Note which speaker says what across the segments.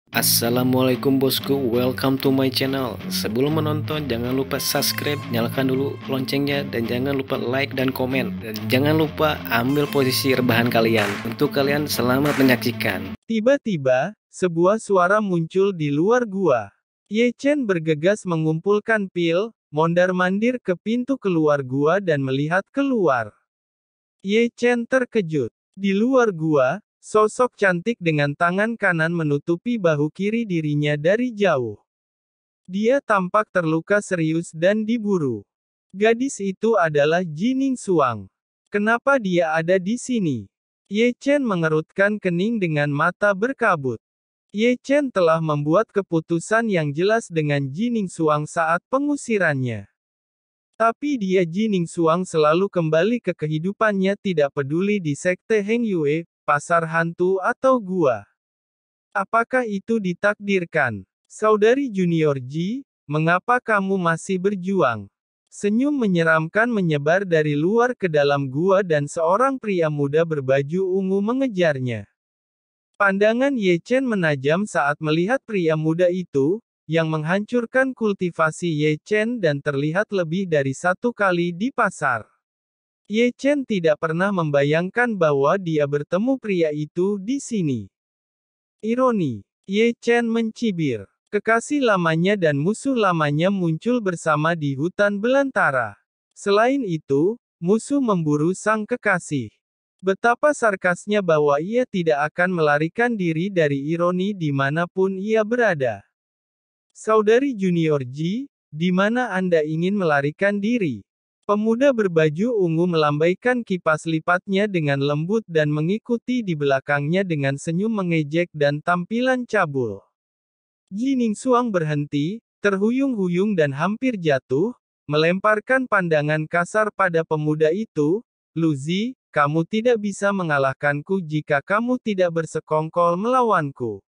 Speaker 1: Assalamualaikum bosku, welcome to my channel. Sebelum menonton jangan lupa subscribe, nyalakan dulu loncengnya, dan jangan lupa like dan komen. Dan jangan lupa ambil posisi rebahan kalian. Untuk kalian selamat menyaksikan.
Speaker 2: Tiba-tiba, sebuah suara muncul di luar gua. Ye Chen bergegas mengumpulkan pil, mondar-mandir ke pintu keluar gua dan melihat keluar. Ye Chen terkejut. Di luar gua, sosok cantik dengan tangan kanan menutupi bahu kiri dirinya dari jauh. Dia tampak terluka serius dan diburu. Gadis itu adalah Jining Suang. Kenapa dia ada di sini? Ye Chen mengerutkan kening dengan mata berkabut. Ye Chen telah membuat keputusan yang jelas dengan Jining Suang saat pengusirannya. Tapi dia Jining Suang selalu kembali ke kehidupannya tidak peduli di sekte Heng Yue, pasar hantu atau gua. Apakah itu ditakdirkan? Saudari Junior Ji, mengapa kamu masih berjuang? Senyum menyeramkan menyebar dari luar ke dalam gua dan seorang pria muda berbaju ungu mengejarnya. Pandangan Ye Chen menajam saat melihat pria muda itu, yang menghancurkan kultivasi Ye Chen dan terlihat lebih dari satu kali di pasar. Ye Chen tidak pernah membayangkan bahwa dia bertemu pria itu di sini. Ironi. Ye Chen mencibir. Kekasih lamanya dan musuh lamanya muncul bersama di hutan belantara. Selain itu, musuh memburu sang kekasih. Betapa sarkasnya bahwa ia tidak akan melarikan diri dari ironi dimanapun ia berada. Saudari Junior Ji, di mana Anda ingin melarikan diri? Pemuda berbaju ungu melambaikan kipas lipatnya dengan lembut dan mengikuti di belakangnya dengan senyum mengejek dan tampilan cabul. Jining Suang berhenti, terhuyung-huyung dan hampir jatuh, melemparkan pandangan kasar pada pemuda itu. Luzi, kamu tidak bisa mengalahkanku jika kamu tidak bersekongkol melawanku.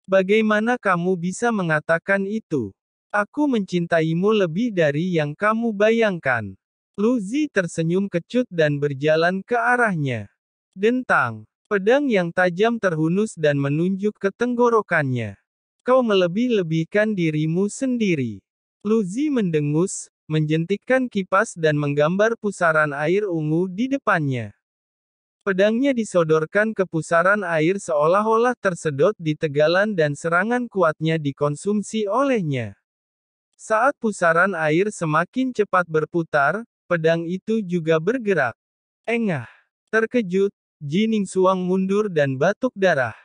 Speaker 2: Bagaimana kamu bisa mengatakan itu? Aku mencintaimu lebih dari yang kamu bayangkan. Luzi tersenyum kecut dan berjalan ke arahnya. Dentang. Pedang yang tajam terhunus dan menunjuk ke tenggorokannya. Kau melebih-lebihkan dirimu sendiri. Luzi mendengus, menjentikkan kipas dan menggambar pusaran air ungu di depannya. Pedangnya disodorkan ke pusaran air seolah-olah tersedot di tegalan dan serangan kuatnya dikonsumsi olehnya. Saat pusaran air semakin cepat berputar, pedang itu juga bergerak. Engah. Terkejut, Jining Suang mundur dan batuk darah.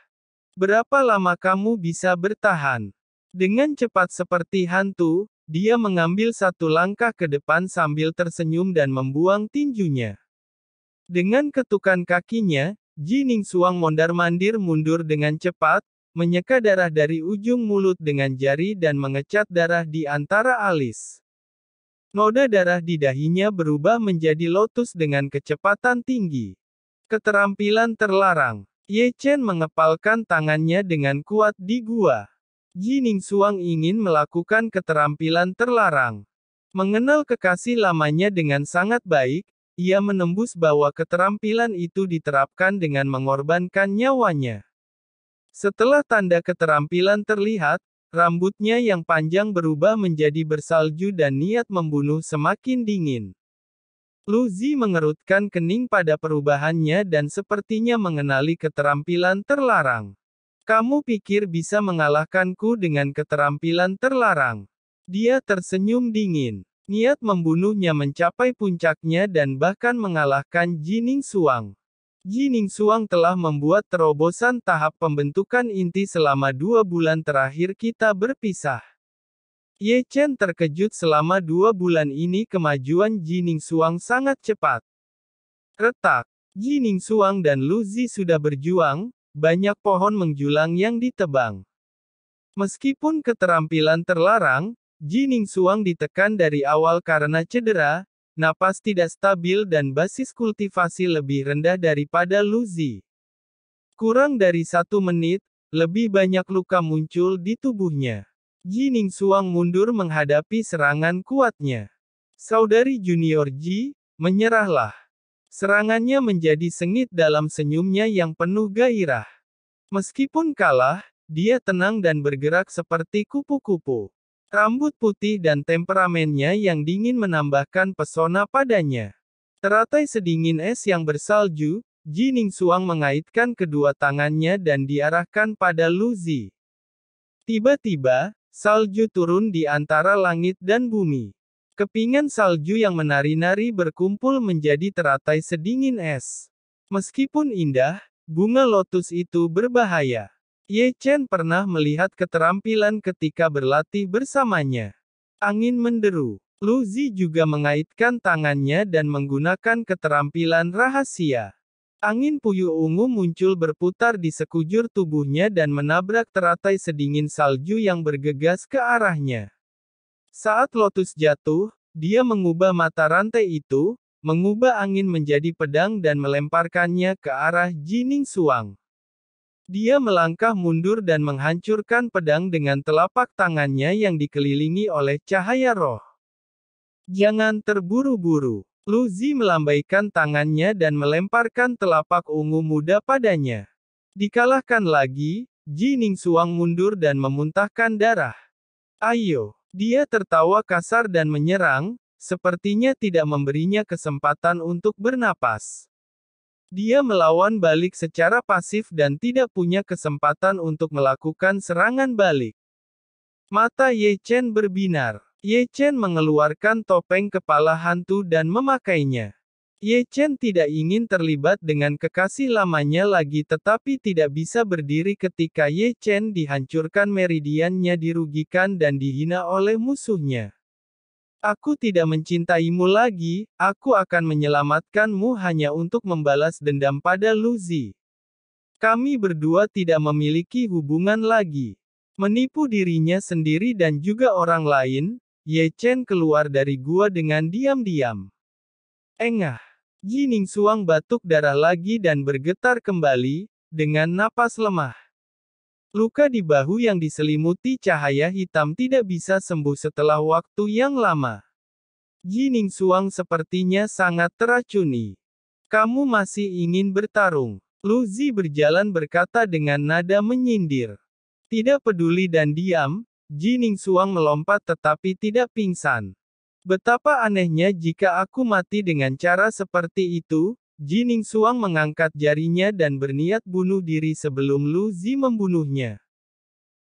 Speaker 2: Berapa lama kamu bisa bertahan? Dengan cepat seperti hantu, dia mengambil satu langkah ke depan sambil tersenyum dan membuang tinjunya. Dengan ketukan kakinya, Jining Suang mondar-mandir mundur dengan cepat, menyeka darah dari ujung mulut dengan jari dan mengecat darah di antara alis. Noda darah di dahinya berubah menjadi lotus dengan kecepatan tinggi. Keterampilan terlarang. Ye Chen mengepalkan tangannya dengan kuat di gua. Jining Suang ingin melakukan keterampilan terlarang. Mengenal kekasih lamanya dengan sangat baik, ia menembus bahwa keterampilan itu diterapkan dengan mengorbankan nyawanya. Setelah tanda keterampilan terlihat, rambutnya yang panjang berubah menjadi bersalju dan niat membunuh semakin dingin. Luzi mengerutkan kening pada perubahannya dan sepertinya mengenali keterampilan terlarang. Kamu pikir bisa mengalahkanku dengan keterampilan terlarang? Dia tersenyum dingin. Niat membunuhnya mencapai puncaknya dan bahkan mengalahkan Jining Suang. Jining Suang telah membuat terobosan tahap pembentukan inti selama 2 bulan terakhir kita berpisah. Ye Chen terkejut selama 2 bulan ini kemajuan Jining Suang sangat cepat. Retak. Jining Suang dan Luzi sudah berjuang, banyak pohon menjulang yang ditebang. Meskipun keterampilan terlarang, Jining Suang ditekan dari awal karena cedera, napas tidak stabil dan basis kultivasi lebih rendah daripada Luzi. Kurang dari 1 menit, lebih banyak luka muncul di tubuhnya. Jining Suang mundur menghadapi serangan kuatnya. Saudari Junior Ji, menyerahlah. Serangannya menjadi sengit dalam senyumnya yang penuh gairah. Meskipun kalah, dia tenang dan bergerak seperti kupu-kupu. Rambut putih dan temperamennya yang dingin menambahkan pesona padanya. Teratai sedingin es yang bersalju, Ji Ningsuang mengaitkan kedua tangannya dan diarahkan pada Lu Zi. Tiba-tiba, salju turun di antara langit dan bumi. Kepingan salju yang menari-nari berkumpul menjadi teratai sedingin es. Meskipun indah, bunga lotus itu berbahaya. Ye Chen pernah melihat keterampilan ketika berlatih bersamanya. Angin menderu. Lu Zi juga mengaitkan tangannya dan menggunakan keterampilan rahasia. Angin puyuh ungu muncul berputar di sekujur tubuhnya dan menabrak teratai sedingin salju yang bergegas ke arahnya. Saat lotus jatuh, dia mengubah mata rantai itu, mengubah angin menjadi pedang dan melemparkannya ke arah Ji Ningsuang. Dia melangkah mundur dan menghancurkan pedang dengan telapak tangannya yang dikelilingi oleh cahaya roh. Jangan terburu-buru. Lu Zi melambaikan tangannya dan melemparkan telapak ungu muda padanya. Dikalahkan lagi, Ji Ningsuang mundur dan memuntahkan darah. Ayo! Dia tertawa kasar dan menyerang, sepertinya tidak memberinya kesempatan untuk bernapas. Dia melawan balik secara pasif dan tidak punya kesempatan untuk melakukan serangan balik. Mata Ye Chen berbinar. Ye Chen mengeluarkan topeng kepala hantu dan memakainya. Ye Chen tidak ingin terlibat dengan kekasih lamanya lagi tetapi tidak bisa berdiri ketika Ye Chen dihancurkan meridiannya dirugikan dan dihina oleh musuhnya. Aku tidak mencintaimu lagi, aku akan menyelamatkanmu hanya untuk membalas dendam pada Lu Zi. Kami berdua tidak memiliki hubungan lagi. Menipu dirinya sendiri dan juga orang lain, Ye Chen keluar dari gua dengan diam-diam. Engah. Ji Ningsuang batuk darah lagi dan bergetar kembali, dengan napas lemah. Luka di bahu yang diselimuti cahaya hitam tidak bisa sembuh setelah waktu yang lama. Ji Ningsuang sepertinya sangat teracuni. Kamu masih ingin bertarung? Lu Zi berjalan berkata dengan nada menyindir. Tidak peduli dan diam, Ji Ningsuang melompat tetapi tidak pingsan. Betapa anehnya jika aku mati dengan cara seperti itu. Ji Ningsuang mengangkat jarinya dan berniat bunuh diri sebelum Lu Zi membunuhnya.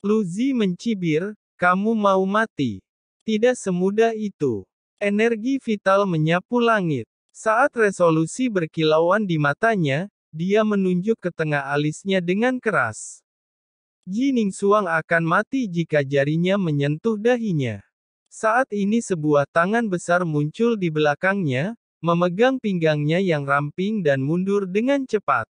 Speaker 2: Lu Zi mencibir, kamu mau mati. Tidak semudah itu. Energi vital menyapu langit. Saat resolusi berkilauan di matanya, dia menunjuk ke tengah alisnya dengan keras. Ji Ningsuang akan mati jika jarinya menyentuh dahinya. Saat ini sebuah tangan besar muncul di belakangnya, memegang pinggangnya yang ramping dan mundur dengan cepat.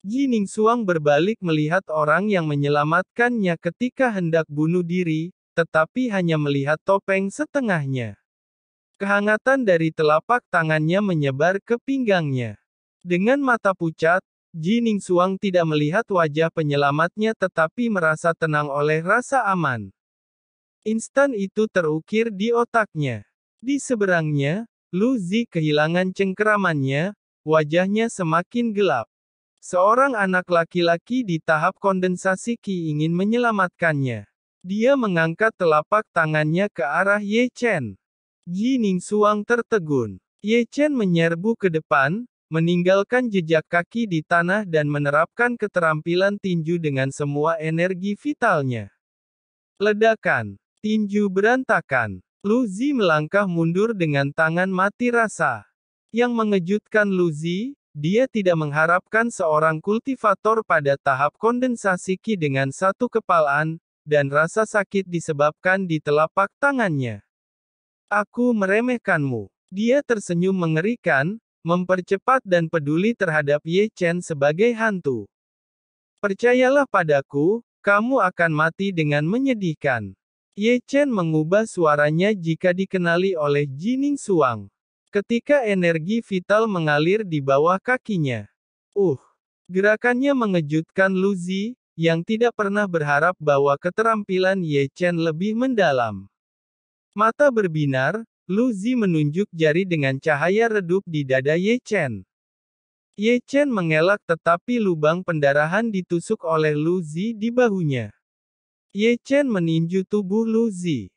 Speaker 2: Ji Ningsuang berbalik melihat orang yang menyelamatkannya ketika hendak bunuh diri, tetapi hanya melihat topeng setengahnya. Kehangatan dari telapak tangannya menyebar ke pinggangnya. Dengan mata pucat, Ji Ningsuang tidak melihat wajah penyelamatnya tetapi merasa tenang oleh rasa aman. Instan itu terukir di otaknya. Di seberangnya, Lu Zi kehilangan cengkeramannya, wajahnya semakin gelap. Seorang anak laki-laki di tahap kondensasi Qi ingin menyelamatkannya. Dia mengangkat telapak tangannya ke arah Ye Chen. Ji Ningsuang tertegun. Ye Chen menyerbu ke depan, meninggalkan jejak kaki di tanah dan menerapkan keterampilan tinju dengan semua energi vitalnya. Ledakan. Tinju berantakan. Lu Zi melangkah mundur dengan tangan mati rasa. Yang mengejutkan Lu Zi, dia tidak mengharapkan seorang kultivator pada tahap kondensasi Qi dengan satu kepalaan, dan rasa sakit disebabkan di telapak tangannya. Aku meremehkanmu. Dia tersenyum mengerikan, mempercepat dan peduli terhadap Ye Chen sebagai hantu. Percayalah padaku, kamu akan mati dengan menyedihkan. Ye Chen mengubah suaranya jika dikenali oleh Ji Ningsuang. Ketika energi vital mengalir di bawah kakinya. Gerakannya mengejutkan Lu Zi, yang tidak pernah berharap bahwa keterampilan Ye Chen lebih mendalam. Mata berbinar, Lu Zi menunjuk jari dengan cahaya redup di dada Ye Chen. Ye Chen mengelak tetapi lubang pendarahan ditusuk oleh Lu Zi di bahunya. Ye Chen meninju tubuh Lu Zi.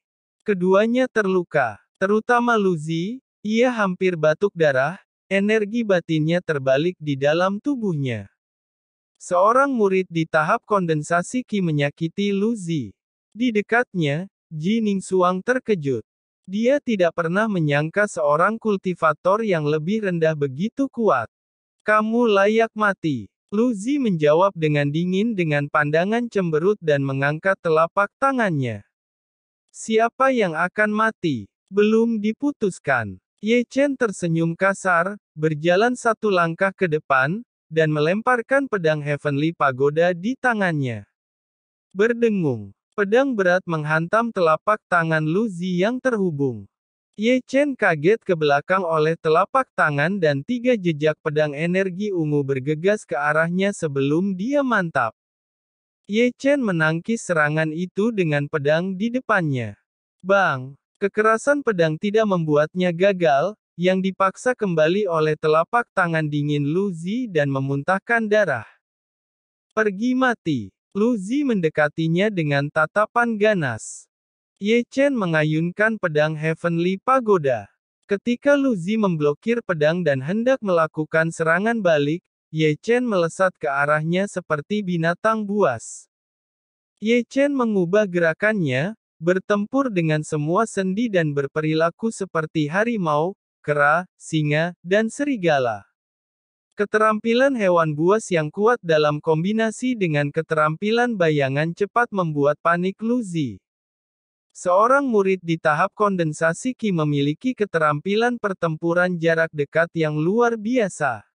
Speaker 2: Keduanya terluka, terutama Lu Zi, ia hampir batuk darah, energi batinnya terbalik di dalam tubuhnya. Seorang murid di tahap kondensasi Qi menyakiti Lu Zi. Di dekatnya, Ji Ningsuang terkejut. Dia tidak pernah menyangka seorang kultivator yang lebih rendah begitu kuat. Kamu layak mati. Lu Zi menjawab dengan dingin dengan pandangan cemberut dan mengangkat telapak tangannya. Siapa yang akan mati? Belum diputuskan. Ye Chen tersenyum kasar, berjalan satu langkah ke depan, dan melemparkan pedang Heavenly Pagoda di tangannya. Berdengung. Pedang berat menghantam telapak tangan Lu Zi yang terhubung. Ye Chen kaget ke belakang oleh telapak tangan dan 3 jejak pedang energi ungu bergegas ke arahnya sebelum dia mantap. Ye Chen menangkis serangan itu dengan pedang di depannya. Bang! Kekerasan pedang tidak membuatnya gagal, yang dipaksa kembali oleh telapak tangan dingin Lu Zi dan memuntahkan darah. Pergi mati! Lu Zi mendekatinya dengan tatapan ganas. Ye Chen mengayunkan pedang Heavenly Pagoda. Ketika Lu Zi memblokir pedang dan hendak melakukan serangan balik, Ye Chen melesat ke arahnya seperti binatang buas. Ye Chen mengubah gerakannya, bertempur dengan semua sendi dan berperilaku seperti harimau, kera, singa, dan serigala. Keterampilan hewan buas yang kuat dalam kombinasi dengan keterampilan bayangan cepat membuat panik Lu Zi. Seorang murid di tahap kondensasi Qi memiliki keterampilan pertempuran jarak dekat yang luar biasa.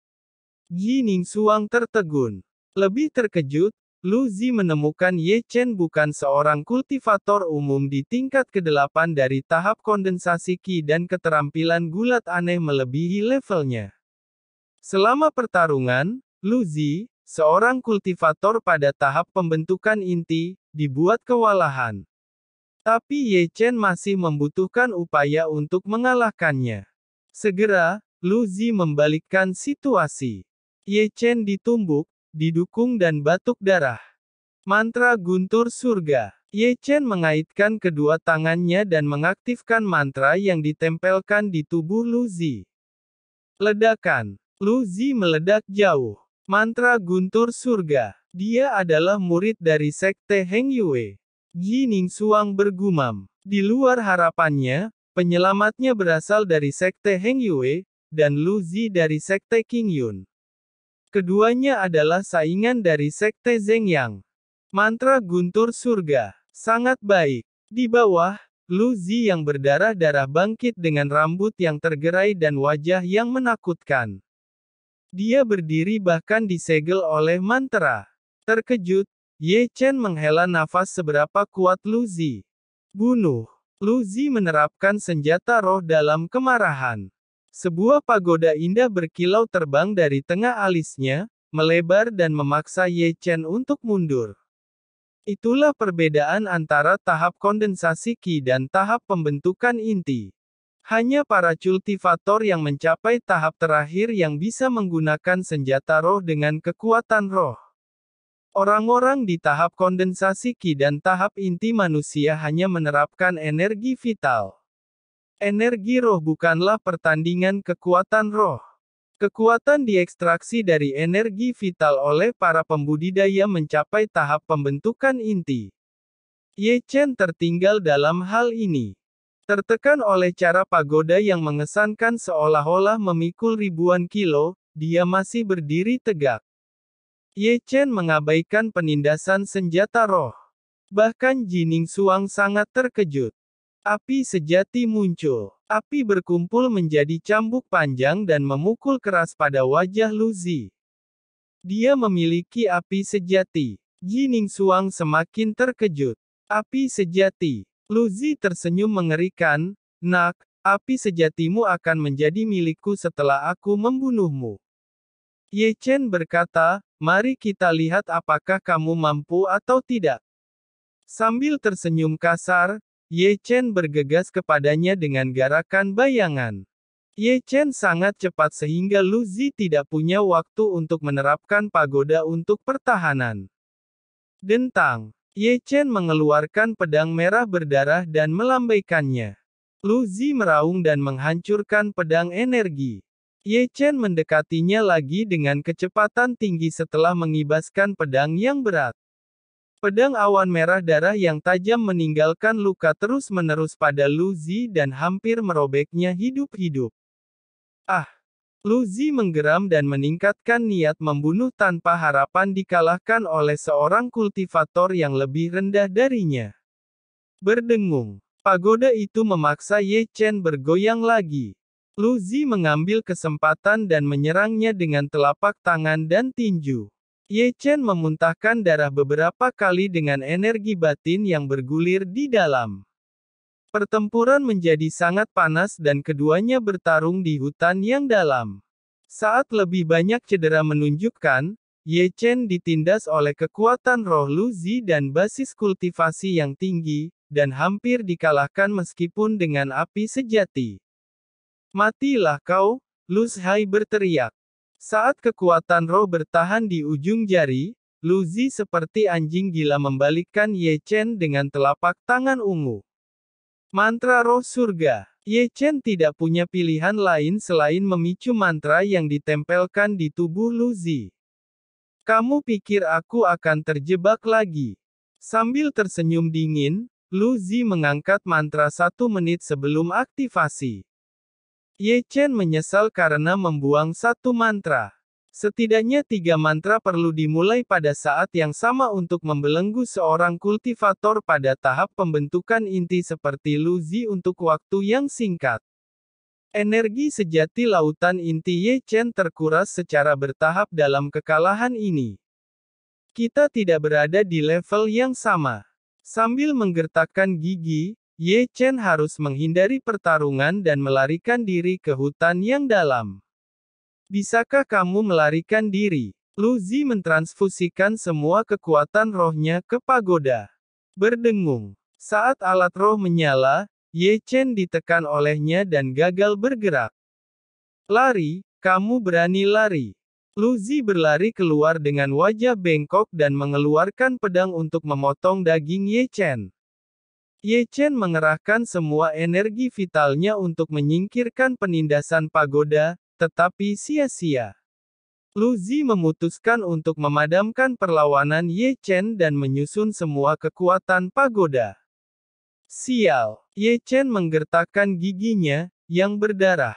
Speaker 2: Ji Ningsuang tertegun. Lebih terkejut, Lu Zi menemukan Ye Chen bukan seorang kultivator umum di tingkat ke-8 dari tahap kondensasi Qi dan keterampilan gulat aneh melebihi levelnya. Selama pertarungan, Lu Zi, seorang kultivator pada tahap pembentukan inti, dibuat kewalahan. Tapi Ye Chen masih membutuhkan upaya untuk mengalahkannya. Segera, Lu Zi membalikkan situasi. Ye Chen ditumbuk, didukung dan batuk darah. Mantra guntur surga. Ye Chen mengaitkan kedua tangannya dan mengaktifkan mantra yang ditempelkan di tubuh Lu Zi. Ledakan. Lu Zi meledak jauh. Mantra guntur surga. Dia adalah murid dari Sekte Heng Yue. Ji Ningsuang bergumam. Di luar harapannya, penyelamatnya berasal dari Sekte Heng Yue, dan Lu Zi dari Sekte Qing Yun. Keduanya adalah saingan dari Sekte Zheng Yang. Mantra guntur surga. Sangat baik. Di bawah, Lu Zi yang berdarah-darah bangkit dengan rambut yang tergerai dan wajah yang menakutkan. Dia berdiri bahkan disegel oleh mantra. Terkejut, Ye Chen menghela nafas seberapa kuat Lu Zi. Bunuh. Lu Zi menerapkan senjata roh dalam kemarahan. Sebuah pagoda indah berkilau terbang dari tengah alisnya, melebar dan memaksa Ye Chen untuk mundur. Itulah perbedaan antara tahap kondensasi Qi dan tahap pembentukan inti. Hanya para cultivator yang mencapai tahap terakhir yang bisa menggunakan senjata roh dengan kekuatan roh. Orang-orang di tahap kondensasi Qi dan tahap inti manusia hanya menerapkan energi vital. Energi roh bukanlah pertandingan kekuatan roh. Kekuatan diekstraksi dari energi vital oleh para pembudidaya mencapai tahap pembentukan inti. Ye Chen tertinggal dalam hal ini. Tertekan oleh cara pagoda yang mengesankan seolah-olah memikul ribuan kilo, dia masih berdiri tegak. Ye Chen mengabaikan penindasan senjata roh. Bahkan Ji Ningsuang sangat terkejut. Api sejati muncul. Api berkumpul menjadi cambuk panjang dan memukul keras pada wajah Lu Zi. Dia memiliki api sejati. Ji Ningsuang semakin terkejut. Api sejati. Lu Zi tersenyum mengerikan. Nak, api sejatimu akan menjadi milikku setelah aku membunuhmu. Ye Chen berkata, mari kita lihat apakah kamu mampu atau tidak. Sambil tersenyum kasar, Ye Chen bergegas kepadanya dengan garakan bayangan. Ye Chen sangat cepat sehingga Lu Zi tidak punya waktu untuk menerapkan pagoda untuk pertahanan. Dentang. Ye Chen mengeluarkan pedang merah berdarah dan melambaikannya. Lu Zi meraung dan menghancurkan pedang energi. Ye Chen mendekatinya lagi dengan kecepatan tinggi setelah mengibaskan pedang yang berat. Pedang awan merah darah yang tajam meninggalkan luka terus-menerus pada Lu Zi dan hampir merobeknya hidup-hidup. Ah! Lu Zi menggeram dan meningkatkan niat membunuh tanpa harapan dikalahkan oleh seorang kultivator yang lebih rendah darinya. Berdengung. Pagoda itu memaksa Ye Chen bergoyang lagi. Lu Zi mengambil kesempatan dan menyerangnya dengan telapak tangan dan tinju. Ye Chen memuntahkan darah beberapa kali dengan energi batin yang bergulir di dalam. Pertempuran menjadi sangat panas dan keduanya bertarung di hutan yang dalam. Saat lebih banyak cedera menunjukkan, Ye Chen ditindas oleh kekuatan roh Lu Zi dan basis kultivasi yang tinggi, dan hampir dikalahkan meskipun dengan api sejati. Matilah kau, Lu Zhai berteriak. Saat kekuatan roh bertahan di ujung jari, Lu Zi seperti anjing gila membalikkan Ye Chen dengan telapak tangan ungu. Mantra roh surga. Ye Chen tidak punya pilihan lain selain memicu mantra yang ditempelkan di tubuh Lu Zi. Kamu pikir aku akan terjebak lagi? Sambil tersenyum dingin, Lu Zi mengangkat mantra 1 menit sebelum aktivasi. Ye Chen menyesal karena membuang 1 mantra. Setidaknya 3 mantra perlu dimulai pada saat yang sama untuk membelenggu seorang kultivator pada tahap pembentukan inti seperti Lu Zi untuk waktu yang singkat. Energi sejati lautan inti Ye Chen terkuras secara bertahap dalam kekalahan ini. Kita tidak berada di level yang sama. Sambil menggertakkan gigi, Ye Chen harus menghindari pertarungan dan melarikan diri ke hutan yang dalam. Bisakah kamu melarikan diri? Lu Zi mentransfusikan semua kekuatan rohnya ke pagoda. Berdengung. Saat alat roh menyala, Ye Chen ditekan olehnya dan gagal bergerak. Lari, kamu berani lari. Lu Zi berlari keluar dengan wajah bengkok dan mengeluarkan pedang untuk memotong daging Ye Chen. Ye Chen mengerahkan semua energi vitalnya untuk menyingkirkan penindasan pagoda, tetapi sia-sia. Lu Zi memutuskan untuk memadamkan perlawanan Ye Chen dan menyusun semua kekuatan pagoda. Sial! Ye Chen menggertakkan giginya, yang berdarah.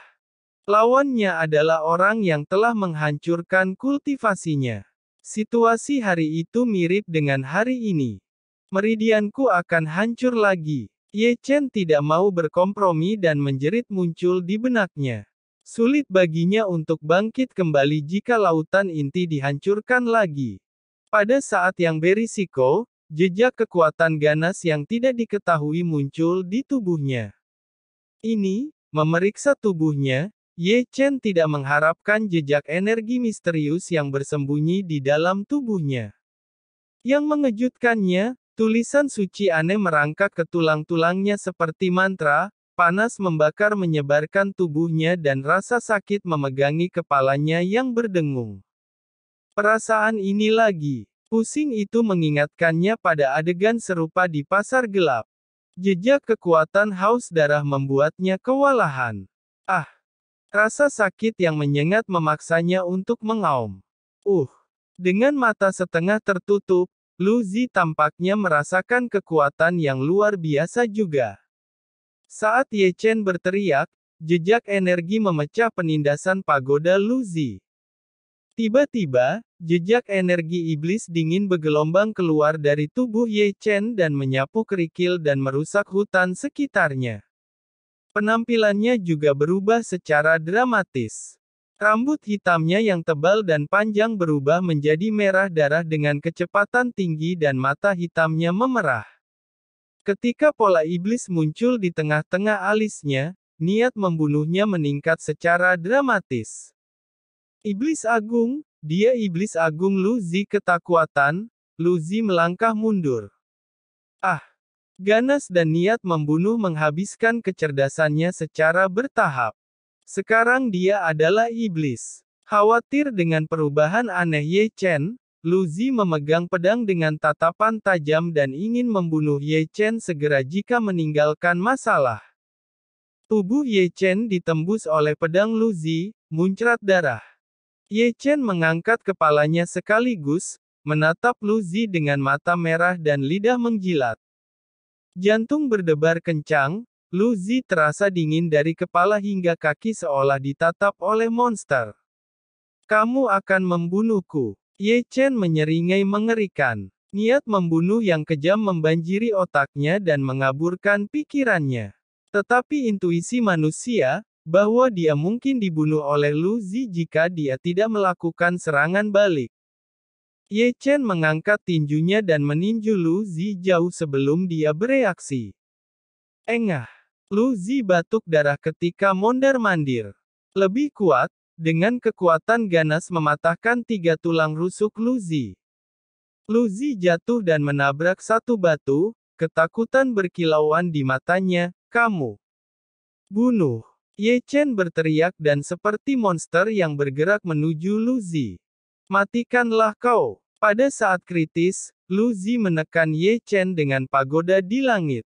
Speaker 2: Lawannya adalah orang yang telah menghancurkan kultivasinya. Situasi hari itu mirip dengan hari ini. Meridianku akan hancur lagi. Ye Chen tidak mau berkompromi dan menjerit muncul di benaknya. Sulit baginya untuk bangkit kembali jika lautan inti dihancurkan lagi. Pada saat yang berisiko, jejak kekuatan ganas yang tidak diketahui muncul di tubuhnya. Ini, memeriksa tubuhnya, Ye Chen tidak mengharapkan jejak energi misterius yang bersembunyi di dalam tubuhnya. Yang mengejutkannya, tulisan suci aneh merangkak ke tulang-tulangnya seperti mantra. Panas membakar menyebarkan tubuhnya dan rasa sakit memegangi kepalanya yang berdengung. Perasaan ini lagi. Pusing itu mengingatkannya pada adegan serupa di pasar gelap. Jejak kekuatan haus darah membuatnya kewalahan. Ah! Rasa sakit yang menyengat memaksanya untuk mengaum. Dengan mata setengah tertutup, Lu Zi tampaknya merasakan kekuatan yang luar biasa juga. Saat Ye Chen berteriak, jejak energi memecah penindasan pagoda Lu Zi. Tiba-tiba, jejak energi iblis dingin bergelombang keluar dari tubuh Ye Chen dan menyapu kerikil dan merusak hutan sekitarnya. Penampilannya juga berubah secara dramatis. Rambut hitamnya yang tebal dan panjang berubah menjadi merah darah dengan kecepatan tinggi dan mata hitamnya memerah. Ketika pola iblis muncul di tengah-tengah alisnya, niat membunuhnya meningkat secara dramatis. Iblis Agung, dia Iblis Agung Lu Zi ketakutan, Lu Zi melangkah mundur. Ah! Ganas dan niat membunuh menghabiskan kecerdasannya secara bertahap. Sekarang dia adalah iblis. Khawatir dengan perubahan aneh Ye Chen, Lu Zi memegang pedang dengan tatapan tajam dan ingin membunuh Ye Chen segera jika meninggalkan masalah. Tubuh Ye Chen ditembus oleh pedang Lu Zi, muncrat darah. Ye Chen mengangkat kepalanya sekaligus, menatap Lu Zi dengan mata merah dan lidah menjilat. Jantung berdebar kencang, Lu Zi terasa dingin dari kepala hingga kaki seolah ditatap oleh monster. Kamu akan membunuhku. Ye Chen menyeringai mengerikan. Niat membunuh yang kejam membanjiri otaknya dan mengaburkan pikirannya. Tetapi intuisi manusia, bahwa dia mungkin dibunuh oleh Lu Zi jika dia tidak melakukan serangan balik. Ye Chen mengangkat tinjunya dan meninju Lu Zi jauh sebelum dia bereaksi. Engah. Lu Zi batuk darah ketika mondar-mandir. Lebih kuat, dengan kekuatan ganas mematahkan 3 tulang rusuk Lu Zi. Lu Zi jatuh dan menabrak satu batu, ketakutan berkilauan di matanya. Kamu bunuh. Ye Chen berteriak dan seperti monster yang bergerak menuju Lu Zi. Matikanlah kau. Pada saat kritis, Lu Zi menekan Ye Chen dengan pagoda di langit.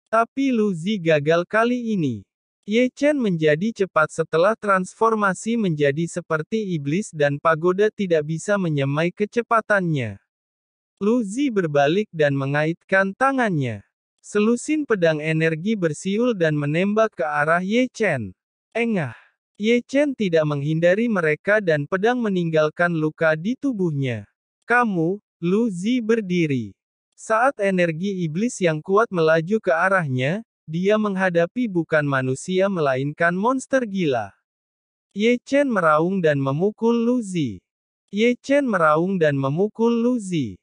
Speaker 2: Tapi Lu Zi gagal kali ini. Ye Chen menjadi cepat setelah transformasi menjadi seperti iblis dan pagoda tidak bisa menyemai kecepatannya. Lu Zi berbalik dan mengaitkan tangannya. Selusin pedang energi bersiul dan menembak ke arah Ye Chen. Engah. Ye Chen tidak menghindari mereka dan pedang meninggalkan luka di tubuhnya. Kamu, Lu Zi berdiri. Saat energi iblis yang kuat melaju ke arahnya, dia menghadapi bukan manusia melainkan monster gila. Ye Chen meraung dan memukul Lu Zi. Ye Chen meraung dan memukul Lu Zi.